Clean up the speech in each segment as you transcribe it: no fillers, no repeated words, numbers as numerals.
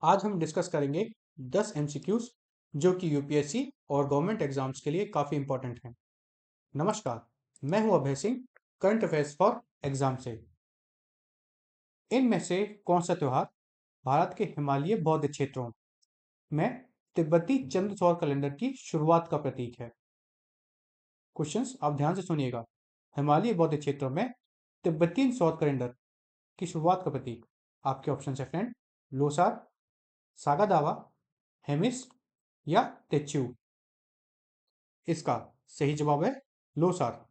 आज हम डिस्कस करेंगे 10 एमसीक्यूज जो कि यूपीएससी और गवर्नमेंट एग्जाम्स के लिए काफ़ी इंपॉर्टेंट हैं। नमस्कार, मैं हूं Abhay Singh, current affairs for exam से। इनमें से कौन सा त्यौहार भारत के हिमालयी बौद्ध क्षेत्रों में तिब्बती चंद्र सौर कैलेंडर की शुरुआत का प्रतीक है? क्वेश्चंस आप ध्यान से सुनिएगा। हिमालयी बौद्ध क्षेत्रों में तिब्बती सौर कैलेंडर की शुरुआत का प्रतीक। आपके ऑप्शन है फ्रेंड, लोसार, सागादावा, हेमिस या तेच्यू। इसका सही जवाब है लोसार।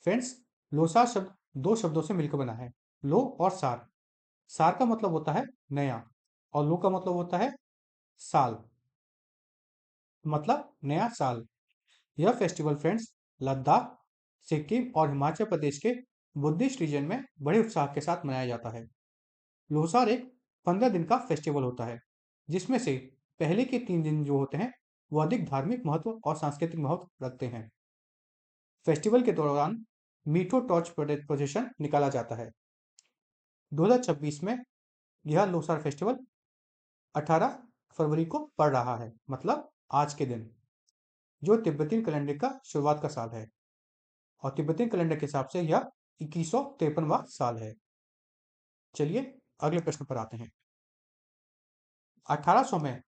फ्रेंड्स, लोसार शब्द दो शब्दों से मिलकर बना है, लो और सार। सार का मतलब होता है नया और लो का मतलब होता है साल, मतलब नया साल। यह फेस्टिवल फ्रेंड्स लद्दाख, सिक्किम और हिमाचल प्रदेश के बुद्धिस्ट रीजन में बड़े उत्साह के साथ मनाया जाता है। लोसार एक 15 दिन का फेस्टिवल होता है, जिसमें से पहले के 3 दिन जो होते हैं वो अधिक धार्मिक महत्व और सांस्कृतिक महत्व रखते हैं। फेस्टिवल के दौरान मीठो टॉर्च प्रोसेशन निकाला जाता है। 2026 में यह लोसार फेस्टिवल 18 फरवरी को पड़ रहा है, मतलब आज के दिन, जो तिब्बती कैलेंडर का शुरुआत का साल है और तिब्बती कैलेंडर के हिसाब से यह 2153वां साल है। चलिए अगले प्रश्न पर आते हैं। 1800 में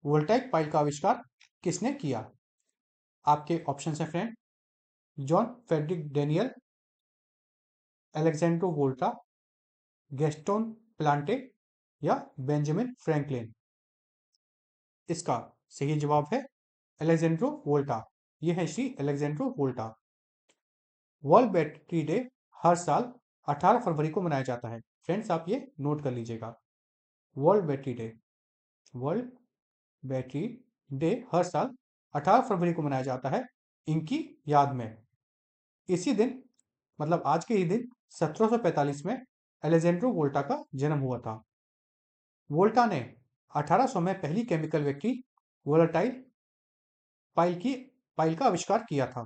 वोल्टाइक पाइल का आविष्कार किसने किया? आपके ऑप्शन है friend, John Frederic Daniell, Alessandro Volta, Gaston Plante या बेंजामिन फ्रैंकलिन। इसका सही जवाब है अलेक्जेंड्रो वोल्टा। यह है Shri Alessandro Volta. World battery day हर साल 18 फरवरी को मनाया जाता है। फ्रेंड्स, आप ये नोट कर लीजिएगा। World battery day, world battery day हर साल 18 फरवरी को मनाया जाता है इनकी याद में। इसी दिन, मतलब आज के ही दिन 1745 में अलेक्जेंड्रो वोल्टा का जन्म हुआ था। वोल्टा ने 1800 में पहली केमिकल बैटरी वोलेटाइल पाइल का आविष्कार किया था।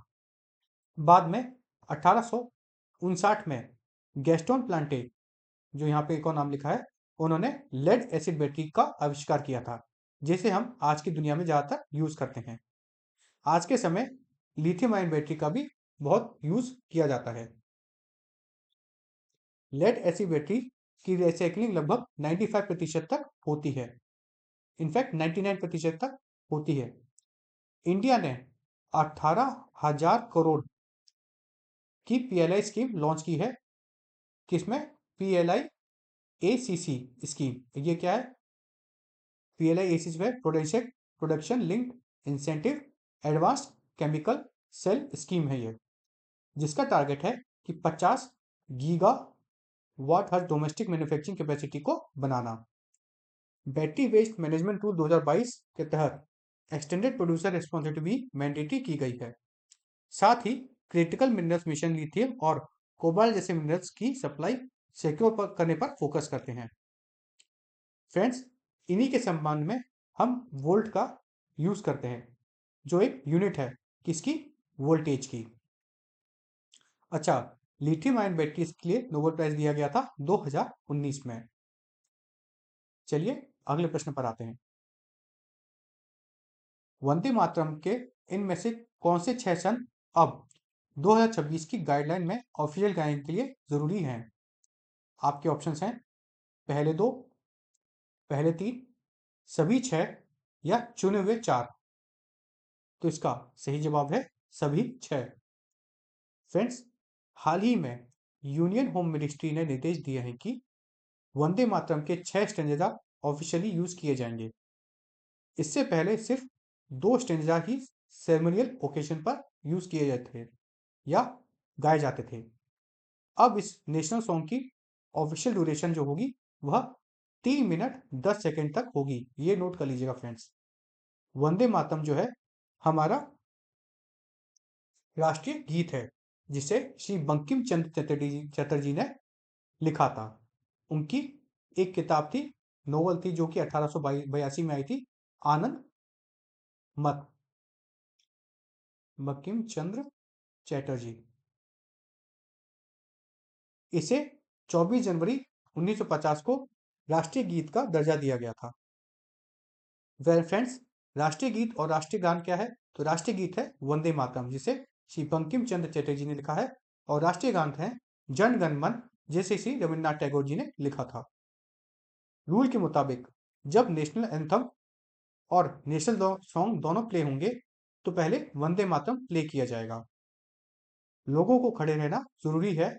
बाद में 1859 में गैस्टोन प्लांटे, जो यहाँ पे एक और नाम लिखा है, उन्होंने लेड एसिड बैटरी का आविष्कार किया था, जिसे हम आज की दुनिया में ज़्यादातर यूज करते हैं। आज के समय लिथियम आयन बैटरी का भी बहुत यूज किया जाता है। लेड एसिड बैटरी की रिसाइकलिंग लगभग 95% तक होती है, इनफैक्ट 99% तक होती है। इंडिया ने 18,000 करोड़ की पीएलआई स्कीम लॉन्च की है। किसमें? PLI ACC scheme. ये क्या है? पीएलआई एसीसी है production linked incentive advanced chemical cell scheme है ये, जिसका टारगेट है कि 50 giga watt hour domestic manufacturing capacity को बनाना। बैटरी वेस्ट मैनेजमेंट रूल 2022 के तहत एक्सटेंडेड प्रोड्यूसर रिस्पॉन्सिबिलिटी भी मैंडेटरी की गई है। साथ ही क्रिटिकल मिनरल्स मिशन लिथियम और कोबाल्ट जैसे मिनरल्स की सप्लाई सिक्योर करने पर फोकस करते हैं। फ्रेंड्स, इन्हीं के संबंध में हम वोल्ट का यूज करते हैं, जो एक यूनिट है किसकी? वोल्टेज की। अच्छा, लिथियम आयन बैटरीज के लिए नोबेल प्राइज दिया गया था 2019 में। चलिए अगले प्रश्न पर आते हैं। वंदे मातरम के इनमें से कौन से 6 सन अब 2026 की गाइडलाइन में ऑफिशियल गायन के लिए जरूरी हैं? आपके ऑप्शंस हैं पहले 2, पहले 3, सभी 6 या चुने हुए 4। तो इसका सही जवाब है सभी 6। फ्रेंड्स, हाल ही में यूनियन होम मिनिस्ट्री ने निर्देश दिए हैं कि वंदे मातरम के 6 स्टैंजा ऑफिशियली यूज किए जाएंगे। इससे पहले सिर्फ 2 स्टैंजा ही सेरेमोनियल ओकेजन पर यूज किए जाते थे या गाए जाते थे। अब इस नेशनल सॉन्ग की ऑफिशियल ड्यूरेशन जो होगी वह 3 मिनट 10 सेकंड तक होगी। ये नोट कर लीजिएगा फ्रेंड्स। वंदे मातरम जो है हमारा राष्ट्रीय गीत है, जिसे श्री बंकिम चंद्र चटर्जी ने लिखा था। उनकी एक किताब थी, नोवेल थी, जो कि 1882 में आई थी, आनंद मत। बंकिम चंद्र चटर्जी। इसे 24 जनवरी 1950 को राष्ट्रीय गीत का दर्जा दिया गया था। वेल फ्रेंड्स, राष्ट्रीय गीत और राष्ट्रीय गान क्या है? तो राष्ट्रीय गीत है वंदे मातरम, जिसे श्री बंकिम चंद्र चटर्जी ने लिखा है, और राष्ट्रीय गान है जन गण मन, जिसे श्री रविन्द्रनाथ टैगोर जी ने लिखा था। रूल के मुताबिक जब नेशनल एंथम और नेशनल सॉन्ग दोनों प्ले होंगे तो पहले वंदे मातरम प्ले किया जाएगा। लोगों को खड़े रहना जरूरी है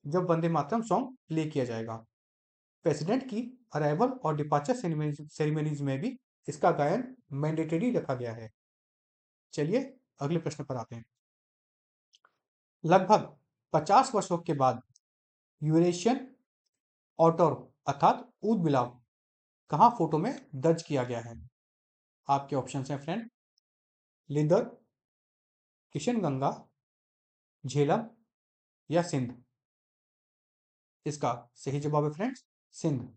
जब वंदे मातरम सॉन्ग प्ले किया जाएगा। प्रेसिडेंट की अराइवल और डिपार्चर सेरेमनीज में भी इसका गायन मैंडेटरी रखा गया है। चलिए अगले प्रश्न पर आते हैं। लगभग 50 वर्षों के बाद यूरेशियन ऑटर अर्थात ऊद बिलाव कहाँ फोटो में दर्ज किया गया है? आपके ऑप्शन हैं फ्रेंड, लिदर, किशनगंगा, झेलम या सिंध। इसका सही जवाब है फ्रेंड्स सिंध।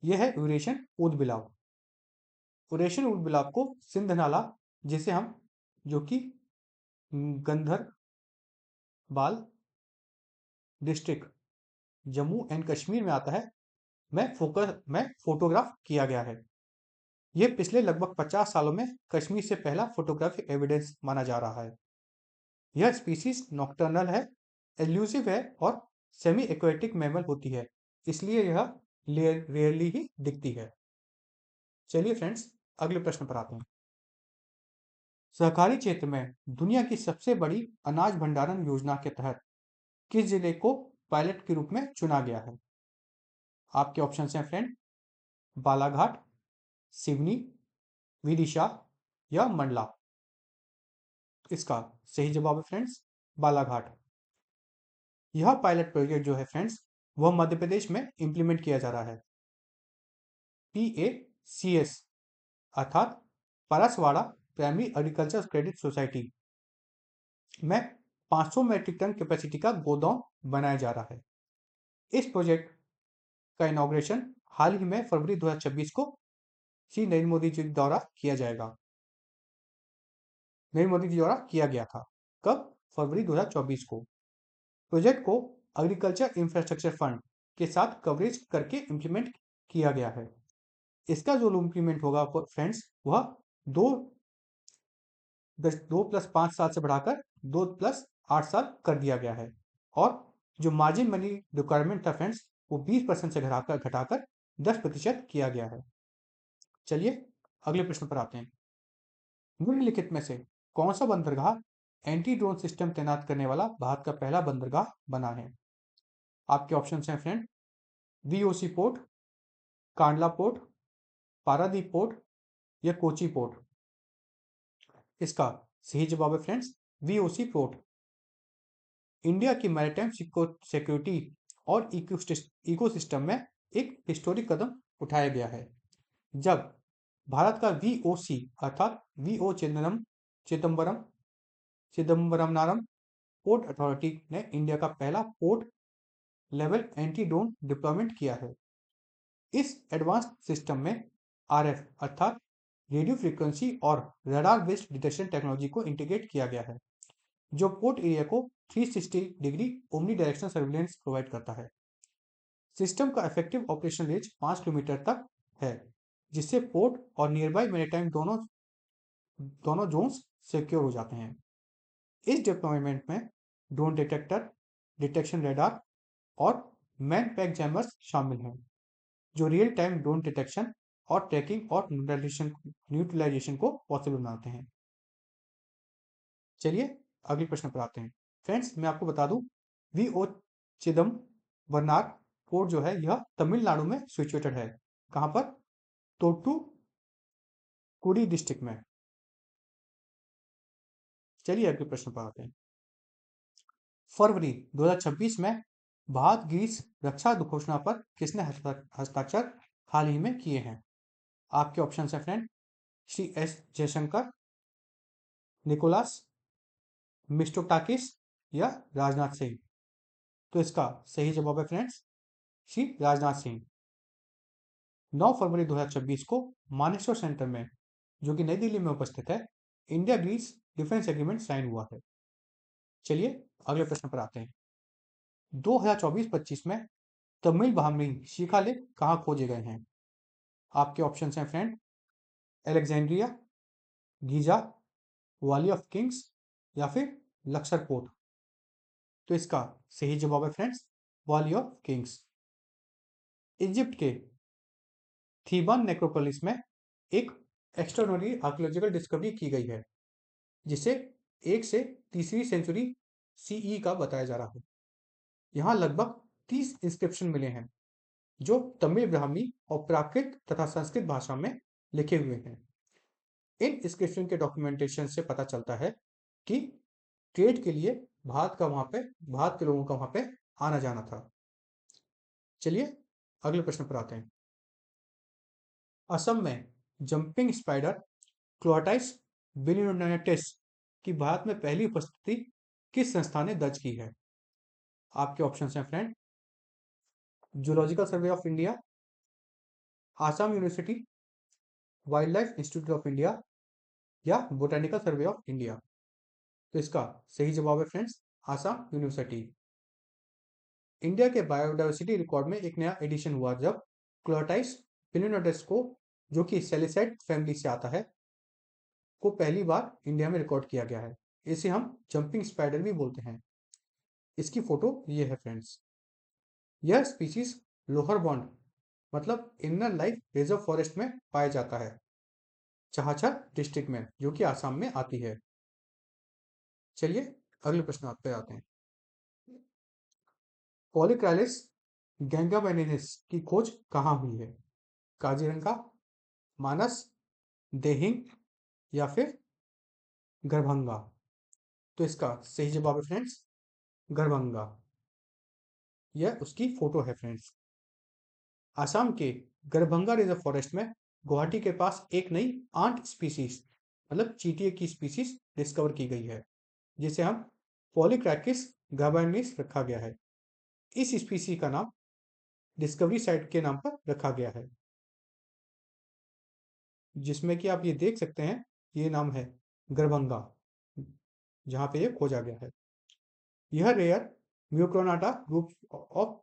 यह है यूरेशियन ऊद बिलाव। यूरेशियन ऊद बिलाव को सिंध नाला, जिसे हम जो कि गंधरबाल डिस्ट्रिक्ट जम्मू एंड कश्मीर में आता है, में फोटोग्राफ किया गया है। यह पिछले लगभग 50 सालों में कश्मीर से पहला फोटोग्राफिक एविडेंस माना जा रहा है। यह स्पीसीज नॉक्टर्नल है, एल्यूसिव है और सेमी एक्वेटिक मैमल होती है, इसलिए यह रेयरली ही दिखती है। चलिए फ्रेंड्स अगले प्रश्न पर आते हैं। सहकारी क्षेत्र में दुनिया की सबसे बड़ी अनाज भंडारण योजना के तहत किस जिले को पायलट के रूप में चुना गया है? आपके ऑप्शन हैं फ्रेंड, बालाघाट, सिवनी, विदिशा या मंडला। इसका सही जवाब है फ्रेंड्स बालाघाट। यह पायलट प्रोजेक्ट जो है फ्रेंड्स, वह मध्य प्रदेश में इंप्लीमेंट किया जा रहा है। PACS अर्थात Paraswada primary agriculture credit society में 500 मैट्रिक टन कैपेसिटी का गोदाम बनाया जा रहा है। इस प्रोजेक्ट का इनॉग्रेशन हाल ही में फरवरी 2026 को श्री नरेंद्र मोदी जी द्वारा किया जाएगा। नरेंद्र मोदी जी द्वारा किया गया था। कब? फरवरी 2024 को। प्रोजेक्ट को एग्रीकल्चर इंफ्रास्ट्रक्चर फंड के साथ कवरेज करके इंप्लीमेंट किया गया है। इसका जो इंप्लीमेंट होगा फ्रेंड्स, वह 2+5 साल से बढ़ाकर 2+8 साल कर दिया गया है, और जो मार्जिन मनी रिक्वायरमेंट था फ्रेंड्स, वो 20% से घटाकर 10% किया गया है। चलिए अगले प्रश्न पर आते हैं। निम्नलिखित में से कौन सा बंदरगाह एंटी ड्रोन सिस्टम तैनात करने वाला भारत का पहला बंदरगाह बना है? आपके ऑप्शन हैं friend, VOC port, Kandla port, Paradip port या कोची पोर्ट। इसका सही जवाब है फ्रेंड्स VOC पोर्ट। इंडिया की मैरीटाइम सिक्योरिटी और इकोसिस्टम में एक हिस्टोरिक कदम उठाया गया है, जब भारत का VOC अर्थात VO चिदम्बरम पोर्ट अथॉरिटी ने इंडिया का पहला port level anti drone deployment किया है। इस एडवांस सिस्टम में RF अर्थात रेडियो फ्रीक्वेंसी और रडार बेस्ड डिटेक्शन टेक्नोलॉजी को इंटीग्रेट किया गया है, जो पोर्ट एरिया को 360 degree omni directional surveillance provide करता है। सिस्टम का इफेक्टिव ऑपरेशन रेंज 5 किलोमीटर तक है, जिससे पोर्ट और नियरबाई मैरीटाइम दोनों जोन्स सिक्योर हो जाते हैं। इस डिप्लॉयमेंट में ड्रोन डिटेक्टर, डिटेक्शन रडार और मैन पैक जैमर्स शामिल हैं, जो रियल टाइम ड्रोन डिटेक्शन और ट्रैकिंग और न्यूट्रलाइजेशन को पॉसिबल बनाते हैं। चलिए अगले प्रश्न पर आते हैं। फ्रेंड्स मैं आपको बता दूं, VO चिदम्बरनार पोर्ट जो है यह तमिलनाडु में सिचुएटेड है। कहां पर? तोटुकुडी डिस्ट्रिक्ट में। चलिए अगले प्रश्न पर आते हैं। फरवरी 2026 में भारत ग्रीस रक्षा घोषणा पर किसने हस्ताक्षर हाल ही में किए हैं? आपके ऑप्शन है friend, Shri S Jaishankar, Nikolaos Mitsotakis या राजनाथ सिंह। तो इसका सही जवाब है फ्रेंड्स श्री राजनाथ सिंह। 9 फरवरी 2026 को मानेसर सेंटर में, जो कि नई दिल्ली में उपस्थित है, India Greece defence agreement sign हुआ है। चलिए अगले प्रश्न पर आते हैं। 2024-25 में तमिल ब्राह्मणी शिलालेख कहाँ खोजे गए हैं? आपके ऑप्शन हैं friend, Alexandria, Giza, valley of Kings या फिर लक्सर पोर्ट? तो इसका सही जवाब है friends valley of Kings. Egypt के थीबन नेक्रोपोलिस में एक एक्स्ट्राऑर्डिनरी आर्कियोलॉजिकल डिस्कवरी की गई है जिसे 1 से 3वीं सेंचुरी सीई का बताया जा रहा है। यहाँ लगभग 30 इंस्क्रिप्शन मिले हैं जो तमिल, ब्राह्मी और प्राकृत तथा संस्कृत भाषा में लिखे हुए हैं। इन इंस्क्रिप्शन के डॉक्यूमेंटेशन से पता चलता है कि ट्रेड के लिए भारत के लोगों का वहां पे आना जाना था। चलिए अगले प्रश्न पर आते हैं। असम में जंपिंग स्पाइडर क्लोटाइस बिलियोनेटेस की भारत में पहली उपस्थिति किस संस्था ने दर्ज की है? आपके ऑप्शंस हैं friend, zoological survey of India, Assam university, wild life institute of India या बोटेनिकल सर्वे ऑफ इंडिया? तो इसका सही जवाब है फ्रेंड्स आसाम यूनिवर्सिटी। इंडिया के बायोडाइवर्सिटी रिकॉर्ड में एक नया एडिशन हुआ जब क्लोटाइस पिलियोनेटेस को, जो कि सेलिसाइड फैमिली से आता है, को पहली बार इंडिया में रिकॉर्ड किया गया है। इसे हम जंपिंग स्पाइडर भी बोलते हैं। इसकी फोटो ये है फ्रेंड्स। यह स्पीसीज लोअर बॉन्ड मतलब इनर लाइफ रिजर्व फॉरेस्ट में पाया जाता है, चाहछर डिस्ट्रिक्ट में, जो कि आसाम में आती है। चलिए अगले प्रश्न पे आते हैं। पॉलीक्राइलिस गैंगाबेनिस की खोज कहाँ हुई है? काजीरंगा, मानस, देहिंग या फिर गरभंगा? तो इसका सही जवाब है फ्रेंड्स गरभंगा। यह उसकी फोटो है फ्रेंड्स। आसाम के गरभंगा रिजर्व फॉरेस्ट में गुवाहाटी के पास एक नई आंट स्पीसीज मतलब चींटिए की स्पीसीज डिस्कवर की गई है जिसे हम पॉलीक्राइकिस गाबानिस रखा गया है। इस स्पीसी का नाम डिस्कवरी साइट के नाम पर रखा गया है, जिसमें कि आप ये देख सकते हैं ये नाम है गरभंगा, जहां पे ये खोजा गया है। यह रेयर म्यूक्रोनाटा ग्रुप ऑफ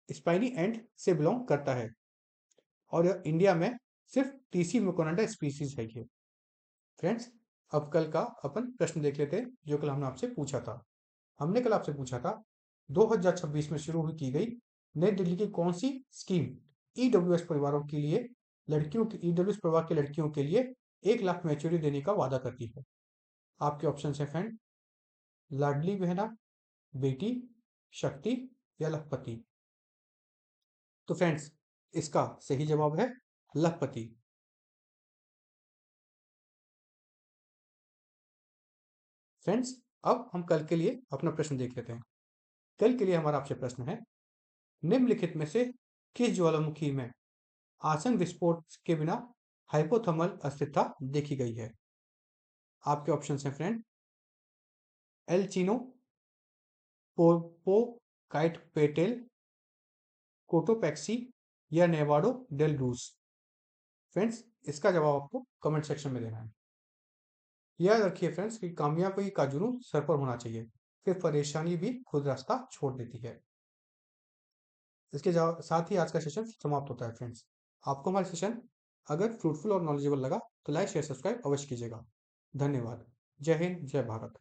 स्पाइनी एंट से बिलोंग करता है और यह इंडिया में सिर्फ टीसी म्यूक्रोनाटा स्पीसीज है ये। फ्रेंड्स अब कल का अपन प्रश्न देख लेते हैं जो कल हमने आपसे पूछा था। हमने कल आपसे पूछा था 2026 में शुरू की गई नई दिल्ली की कौन सी स्कीम ईडब्ल्यूएस परिवारों के लिए, लड़कियों की ईडब्ल्यूएस परिवार की लड़कियों के लिए 1 लाख मैच्योरिटी देने का वादा करती है? आपके ऑप्शन है फ्रेंड, लाडली बहना, बेटी, शक्ति या लखपति? तो फ्रेंड्स इसका सही जवाब है लखपति। फ्रेंड्स अब हम कल के लिए अपना प्रश्न देख लेते हैं। कल के लिए हमारा आपसे प्रश्न है, निम्नलिखित में से किस ज्वालामुखी में आसन विस्फोट के बिना हाइपोथर्मल अस्थिरता देखी गई है? आपके ऑप्शंस हैं फ्रेंड, एल चिनो, पोपोकाइटपेटेल, कोटोपैक्सी या नेवाडो डेल रूस? फ्रेंड्स इसका जवाब आपको कमेंट सेक्शन में देना है। याद रखिए फ्रेंड्स कि कामयाबी का जुनून सर पर होना चाहिए, फिर परेशानी भी खुद रास्ता छोड़ देती है। इसके साथ ही आज का सेशन समाप्त होता है। फ्रेंड्स आपको हमारा सेशन अगर फ्रूटफुल और नॉलेजेबल लगा तो लाइक शेयर सब्सक्राइब अवश्य कीजिएगा। धन्यवाद। जय हिंद, जय भारत।